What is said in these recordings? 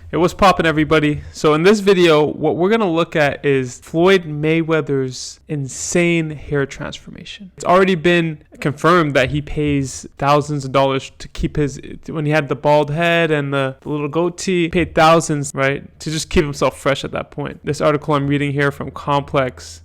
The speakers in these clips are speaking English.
Hey, what's poppin', everybody? So in this video, what we're going to look at is Floyd Mayweather's insane hair transformation. It's already been confirmed that he pays thousands of dollars to keep his, when he had the bald head and the little goatee, he paid thousands, right, to just keep himself fresh at that point. This article I'm reading here from Complex: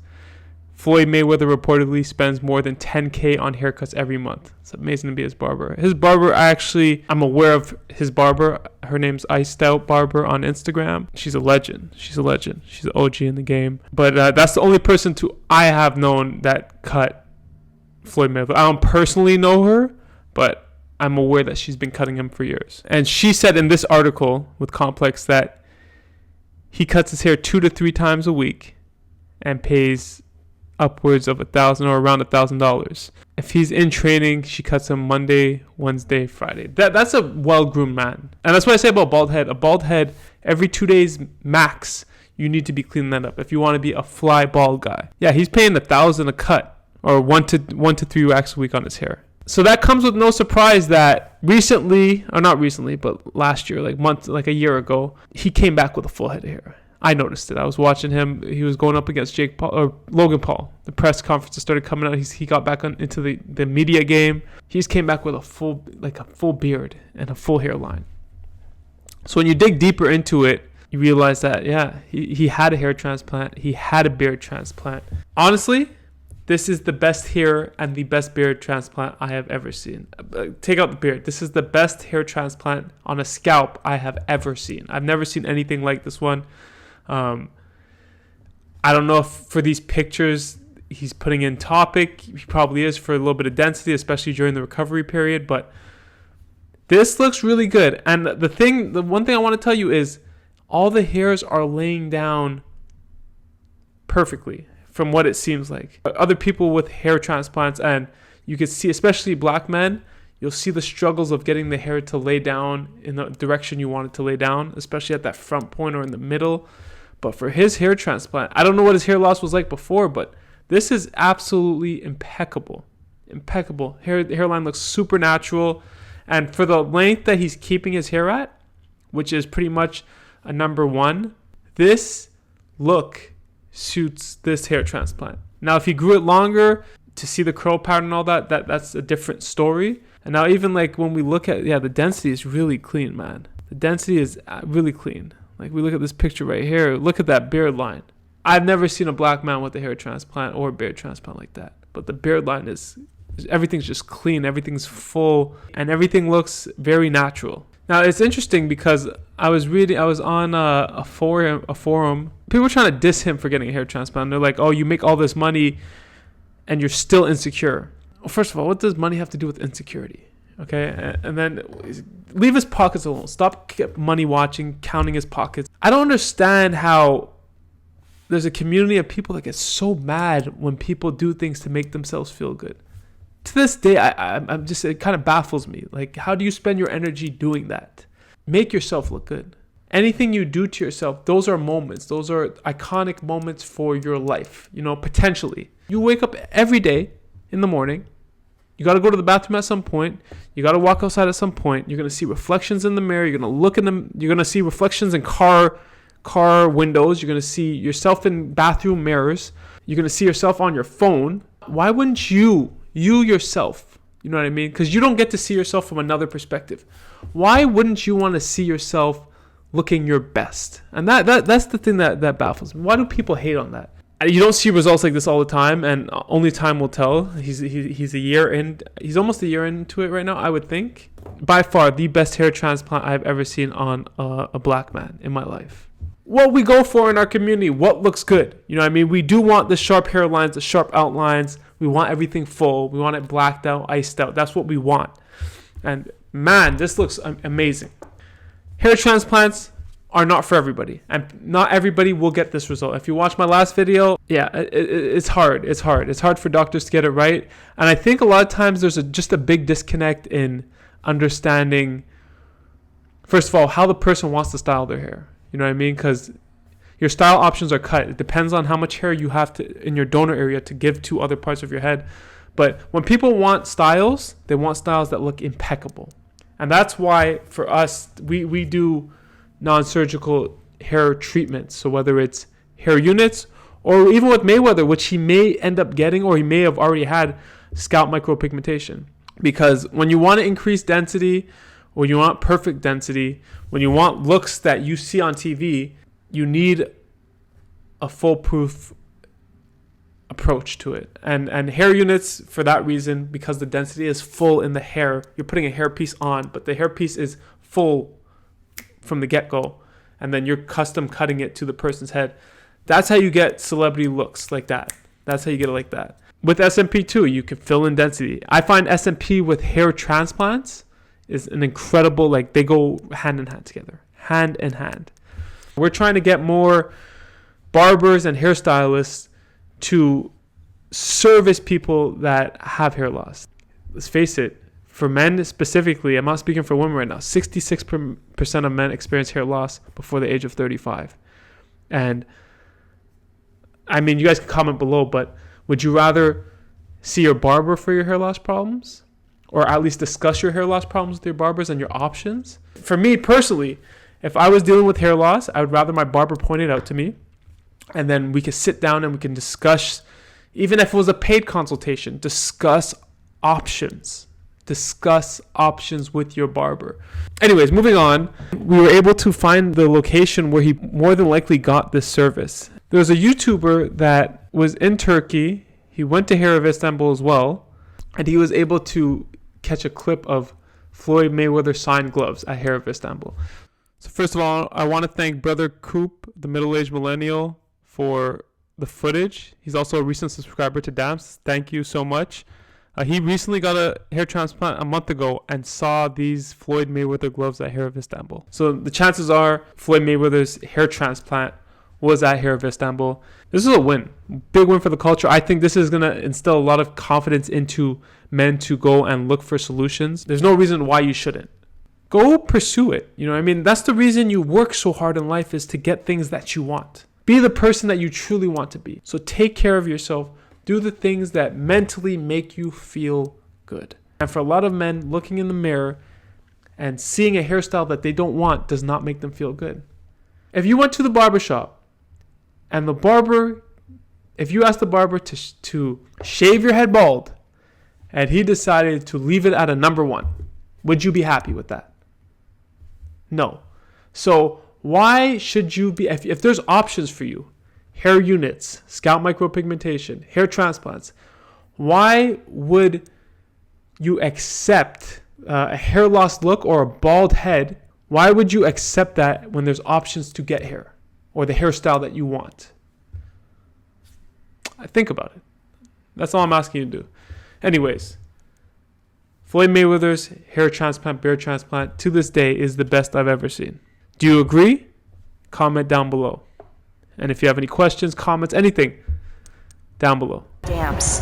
Floyd Mayweather reportedly spends more than $10K on haircuts every month. It's amazing to be his barber. His barber, I'm aware of his barber. Her name's Iced Out Barber on Instagram. She's a legend. She's an OG in the game. But that's the only person I have known that cut Floyd Mayweather. I don't personally know her, but I'm aware that she's been cutting him for years. And she said in this article with Complex that he cuts his hair 2 to 3 times a week and pays upwards of $1,000 or around $1,000. If he's in training, she cuts him Monday, Wednesday, Friday. That's a well-groomed man. And that's what I say about bald head. A bald head, every 2 days max, you need to be cleaning that up if you want to be a fly bald guy. Yeah, he's paying $1,000 a cut, or one to 3 wax a week on his hair. So that comes with no surprise that recently, or not recently, but last year, like a year ago, he came back with a full head of hair. I noticed it. I was watching him. He was going up against Logan Paul. The press conferences started coming out. He got back into the media game. He just came back with a full beard and a full hairline. So when you dig deeper into it, you realize that, yeah, he had a hair transplant. He had a beard transplant. Honestly, this is the best hair and the best beard transplant I have ever seen. Take out the beard. This is the best hair transplant on a scalp I have ever seen. I've never seen anything like this one. I don't know if for these pictures he's putting in topic. He probably is for a little bit of density, especially during the recovery period. But this looks really good. And the one thing I want to tell you is all the hairs are laying down perfectly from what it seems like. Other people with hair transplants, and you can see, especially black men, you'll see the struggles of getting the hair to lay down in the direction you want it to lay down, especially at that front point or in the middle. But for his hair transplant, I don't know what his hair loss was like before, but this is absolutely impeccable. Impeccable. The hairline looks super natural. And for the length that he's keeping his hair at, which is pretty much a number 1, this look suits this hair transplant. Now, if he grew it longer to see the curl pattern and all that's a different story. And now even like when we look at, the density is really clean, man. The density is really clean. Like we look at this picture right here, look at that beard line. I've never seen a black man with a hair transplant or a beard transplant like that. But the beard line everything's just clean, everything's full, and everything looks very natural. Now it's interesting because I was on a forum. People were trying to diss him for getting a hair transplant. They're like, oh, you make all this money and you're still insecure. Well, first of all, what does money have to do with insecurity? Okay, and then leave his pockets alone. Stop money watching, counting his pockets. I don't understand how there's a community of people that get so mad when people do things to make themselves feel good. To this day, I'm just, it kind of baffles me. Like, how do you spend your energy doing that? Make yourself look good. Anything you do to yourself, those are moments. Those are iconic moments for your life, potentially. You wake up every day in the morning. You got to go to the bathroom at some point. You got to walk outside at some point. You're going to see reflections in the mirror. You're going to look in them. You're going to see reflections in car windows. You're going to see yourself in bathroom mirrors. You're going to see yourself on your phone. Why wouldn't you yourself, you know what I mean? Because you don't get to see yourself from another perspective. Why wouldn't you want to see yourself looking your best? And that's the thing that baffles me. Why do people hate on that? You don't see results like this all the time, and only time will tell. He's a year in. He's almost a year into it right now, I would think. By far, the best hair transplant I've ever seen on a black man in my life. What we go for in our community, what looks good. You know what I mean? We do want the sharp hairlines, the sharp outlines. We want everything full. We want it blacked out, iced out. That's what we want. And man, this looks amazing. Hair transplants are not for everybody, and not everybody will get this result. If you watch my last video, it's hard. It's hard for doctors to get it right. And I think a lot of times there's just a big disconnect in understanding, first of all, how the person wants to style their hair. You know what I mean? Because your style options are cut. It depends on how much hair you have in your donor area to give to other parts of your head. But when people want styles, they want styles that look impeccable. And that's why for us, we do non-surgical hair treatments. So whether it's hair units, or even with Mayweather, which he may end up getting, or he may have already had, scalp micropigmentation. Because when you want to increase density, or you want perfect density, when you want looks that you see on TV, you need a foolproof approach to it. And hair units, for that reason, because the density is full in the hair, you're putting a hair piece on, but the hair piece is full from the get-go, and then you're custom cutting it to the person's head. That's how you get celebrity looks like that. That's how you get it like that. With SMP too, you can fill in density. I find SMP with hair transplants is an incredible, like, they go hand in hand together. Hand in hand. We're trying to get more barbers and hairstylists to service people that have hair loss. Let's face it, for men specifically, I'm not speaking for women right now, 66% of men experience hair loss before the age of 35. And I mean, you guys can comment below, but would you rather see your barber for your hair loss problems, or at least discuss your hair loss problems with your barbers and your options? For me personally, if I was dealing with hair loss, I would rather my barber point it out to me, and then we could sit down and we can discuss, even if it was a paid consultation, discuss options. Discuss options with your barber. Anyways, moving on, we were able to find the location where he more than likely got this service. There was a YouTuber that was in Turkey. He went to Hair of Istanbul as well, and he was able to catch a clip of Floyd Mayweather signed gloves at Hair of Istanbul. So first of all, I want to thank Brother Coop, the middle-aged millennial, for the footage. He's also a recent subscriber to Dams. Thank you so much. He recently got a hair transplant a month ago and saw these Floyd Mayweather gloves at Hair of Istanbul. So the chances are Floyd Mayweather's hair transplant was at Hair of Istanbul. This is a win. Big win for the culture. I think this is going to instill a lot of confidence into men to go and look for solutions. There's no reason why you shouldn't. Go pursue it. You know what I mean? That's the reason you work so hard in life, is to get things that you want. Be the person that you truly want to be. So take care of yourself. Do the things that mentally make you feel good. And for a lot of men, looking in the mirror and seeing a hairstyle that they don't want does not make them feel good. If you went to the barbershop and the barber, if you asked the barber to shave your head bald and he decided to leave it at a number 1, would you be happy with that? No. So why should you be, if there's options for you, hair units, scalp micropigmentation, hair transplants, why would you accept a hair loss look or a bald head? Why would you accept that when there's options to get hair or the hairstyle that you want? Think about it. That's all I'm asking you to do. Anyways, Floyd Mayweather's hair transplant, beard transplant, to this day is the best I've ever seen. Do you agree? Comment down below. And if you have any questions, comments, anything, down below. Dams.